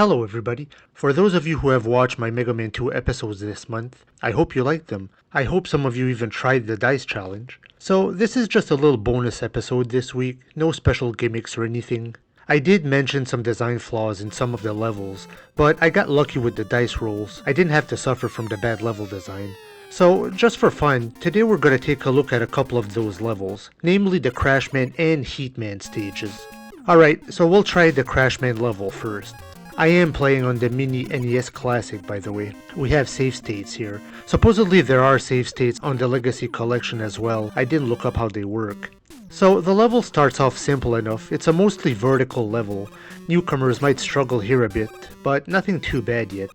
Hello everybody. For those of you who have watched my Mega Man 2 episodes this month, I hope you liked them. I hope some of you even tried the dice challenge. So this is just a little bonus episode this week, no special gimmicks or anything. I did mention some design flaws in some of the levels, but I got lucky with the dice rolls. I didn't have to suffer from the bad level design. So, just for fun, today we're going to take a look at a couple of those levels, namely the Crashman and Heatman stages. Alright, so we'll try the Crashman level first. I am playing on the Mini NES Classic, by the way. We have save states here. Supposedly there are save states on the Legacy Collection as well. I didn't look up how they work. So the level starts off simple enough. It's a mostly vertical level. Newcomers might struggle here a bit, but nothing too bad yet.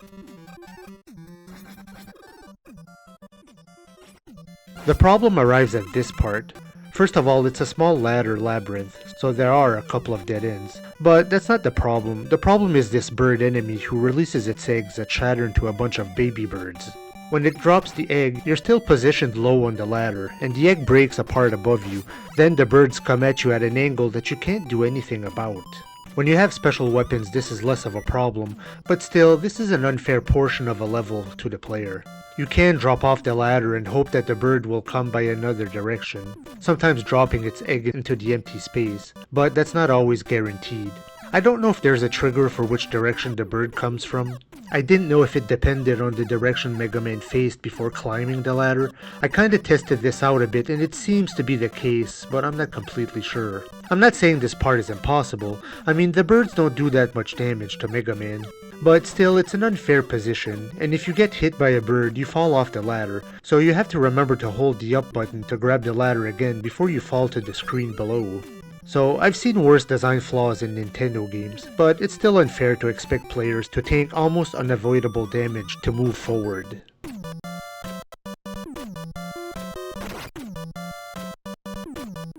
The problem arrives at this part. First of all, it's a small ladder labyrinth, so there are a couple of dead ends. But that's not the problem. The problem is this bird enemy who releases its eggs that shatter into a bunch of baby birds. When it drops the egg, you're still positioned low on the ladder, and the egg breaks apart above you. Then the birds come at you at an angle that you can't do anything about. When you have special weapons, this is less of a problem, but still, this is an unfair portion of a level to the player. You can drop off the ladder and hope that the bird will come by another direction, sometimes dropping its egg into the empty space, but that's not always guaranteed. I don't know if there's a trigger for which direction the bird comes from. I didn't know if it depended on the direction Mega Man faced before climbing the ladder. I kinda tested this out a bit and it seems to be the case, but I'm not completely sure. I'm not saying this part is impossible. I mean, the birds don't do that much damage to Mega Man. But still, it's an unfair position, and if you get hit by a bird, you fall off the ladder, so you have to remember to hold the up button to grab the ladder again before you fall to the screen below. So, I've seen worse design flaws in Nintendo games, but it's still unfair to expect players to take almost unavoidable damage to move forward.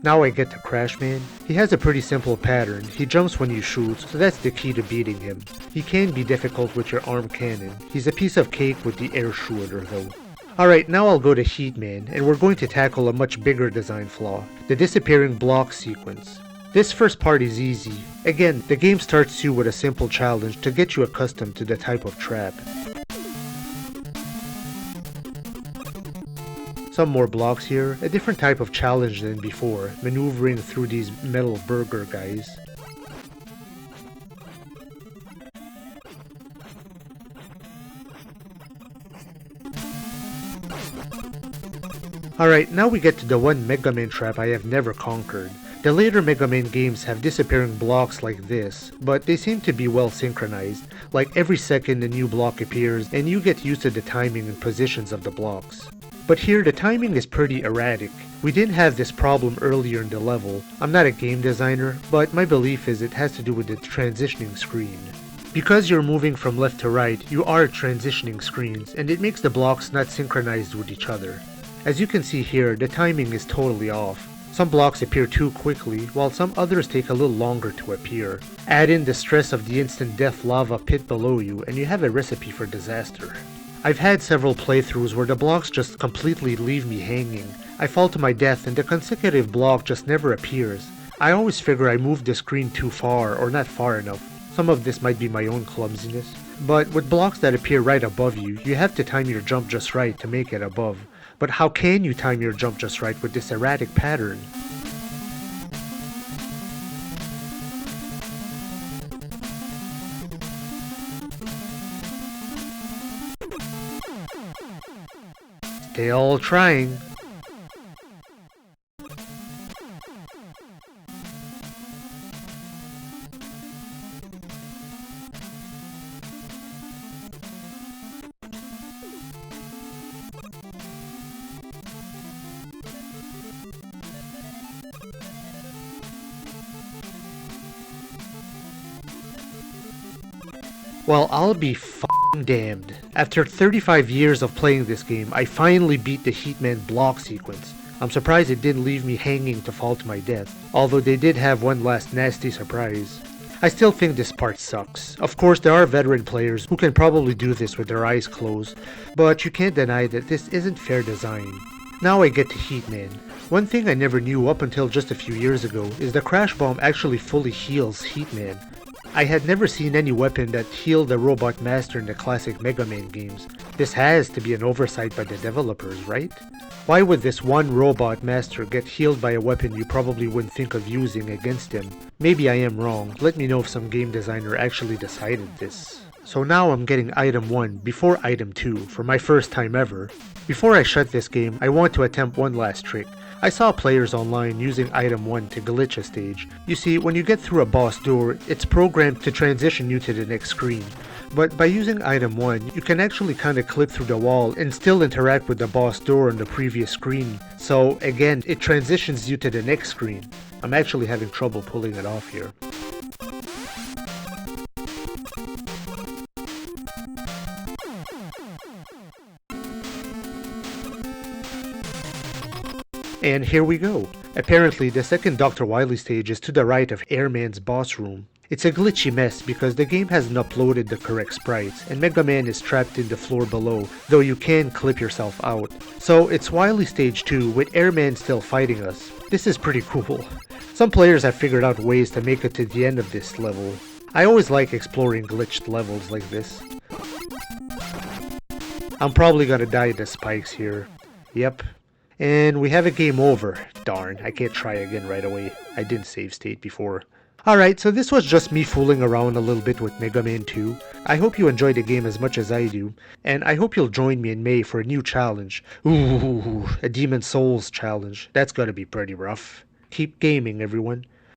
Now I get to Crashman. He has a pretty simple pattern. He jumps when you shoot, so that's the key to beating him. He can be difficult with your arm cannon. He's a piece of cake with the air shooter though. Alright, now I'll go to Heatman, and we're going to tackle a much bigger design flaw, the disappearing block sequence. This first part is easy. Again, the game starts you with a simple challenge to get you accustomed to the type of trap. Some more blocks here, a different type of challenge than before, maneuvering through these metal burger guys. Alright, now we get to the one Mega Man trap I have never conquered. The later Mega Man games have disappearing blocks like this, but they seem to be well synchronized, like every second a new block appears and you get used to the timing and positions of the blocks. But here the timing is pretty erratic. We didn't have this problem earlier in the level. I'm not a game designer, but my belief is it has to do with the transitioning screen. Because you're moving from left to right, you are transitioning screens, and it makes the blocks not synchronized with each other. As you can see here, the timing is totally off. Some blocks appear too quickly, while some others take a little longer to appear. Add in the stress of the instant death lava pit below you, and you have a recipe for disaster. I've had several playthroughs where the blocks just completely leave me hanging. I fall to my death and the consecutive block just never appears. I always figure I moved the screen too far or not far enough. Some of this might be my own clumsiness. But with blocks that appear right above you, you have to time your jump just right to make it above. But how can you time your jump just right with this erratic pattern? Still trying. Well, I'll be f***ing damned. After 35 years of playing this game, I finally beat the Heatman block sequence. I'm surprised it didn't leave me hanging to fall to my death, although they did have one last nasty surprise. I still think this part sucks. Of course, there are veteran players who can probably do this with their eyes closed, but you can't deny that this isn't fair design. Now I get to Heatman. One thing I never knew up until just a few years ago is the Crash Bomb actually fully heals Heatman. I had never seen any weapon that healed the robot master in the classic Mega Man games. This has to be an oversight by the developers, right? Why would this one robot master get healed by a weapon you probably wouldn't think of using against him? Maybe I am wrong. Let me know if some game designer actually decided this. So now I'm getting item 1 before item 2 for my first time ever. Before I shut this game, I want to attempt one last trick. I saw players online using item 1 to glitch a stage. You see, when you get through a boss door, it's programmed to transition you to the next screen. But by using item 1, you can actually kinda clip through the wall and still interact with the boss door on the previous screen. So again, it transitions you to the next screen. I'm actually having trouble pulling it off here. And here we go. Apparently, the second Dr. Wily stage is to the right of Airman's boss room. It's a glitchy mess because the game hasn't uploaded the correct sprites, and Mega Man is trapped in the floor below, though you can clip yourself out. So it's Wily stage 2 with Airman still fighting us. This is pretty cool. Some players have figured out ways to make it to the end of this level. I always like exploring glitched levels like this. I'm probably gonna die to spikes here. Yep. And we have a game over. Darn, I can't try again right away. I didn't save state before. Alright, so this was just me fooling around a little bit with Mega Man 2. I hope you enjoyed the game as much as I do, and I hope you'll join me in May for a new challenge. Ooh, a Demon Souls challenge. That's gotta be pretty rough. Keep gaming, everyone.